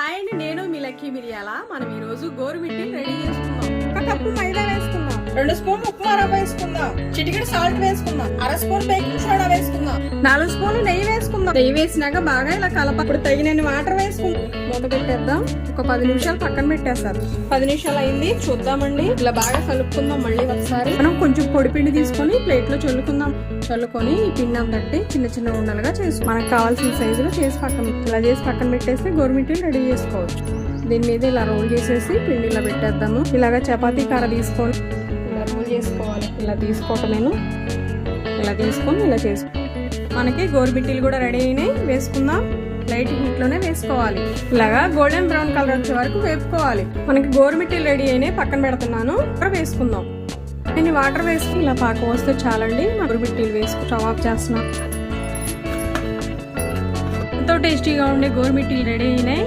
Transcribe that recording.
Hi అండి, నేను మీ lucky మిరియాల. మనం ఈ రోజు గోరుమిట్టి రెడీ చేసుకుందాం. ఒక కప్పు మైదా వేసుకుందాం, 2 స్పూన్లు ఉప్మా రవ్వ వేసుకుందాం, చిటికెడు సాల్ట్ వేసుకుందాం, 1/2 స్పూన్ బేకింగ్ సోడా వేసుకుందాం, 4 స్పూన్లు నెయ్యి వేసుకుందాం. నెయ్యి వేసినాక బాగా ఇలా ఇప్పుడు తగినన్ని వాటర్ వేసుకుందాం. మూత పెట్టేద్దాం. ఒక 10 నిమిషాలు పక్కన పెట్టేస్తారు. 10 నిమిషాలు అయింది, చూద్దామండి. ఇలా బాగా కలుపుకుందాం. మళ్ళీ ఒకసారి మనం కొంచెం పొడిపిండి తీసుకొని ప్లేట్ లో చల్లుకొని ఈ పిండి అంతటి చిన్న చిన్న ఉండలుగా మనకు కావాల్సిన సైజులో చేసి పక్కన పెట్టేస్తే గోరుమిట్టీలు రెడీ చేసుకోవచ్చు. దీని మీద ఇలా రోల్ చేసేసి పిండి ఇలా పెట్టేద్దాము. ఇలాగా చపాతీ కర్ర తీసుకొని ఇలా రోల్ చేసుకోవాలి. ఇలా తీసుకోవటమేను, ఇలా తీసుకొని ఇలా మనకి గోరుమిట్టీలు కూడా రెడీ అయినాయి. వేసుకుందాం. లైట్ హీట్ లోనే వేసుకోవాలి. ఇలాగా గోల్డెన్ బ్రౌన్ కలర్ వచ్చే వరకు వేపుకోవాలి. మనకి గోరుమిట్టీలు రెడీ అయినాయి. పక్కన పెడుతున్నాను. వేసుకుందాం. దీన్ని వాటర్ వేసుకుని ఇలా పాక వస్తే చాలండి. గోరుమిట్టీలు వేసుకుని స్టవ్ ఆఫ్ చేస్తున్నాం. ఎంతో టేస్టీగా ఉండే గోరుమిట్టీలు రెడీ అయినాయి.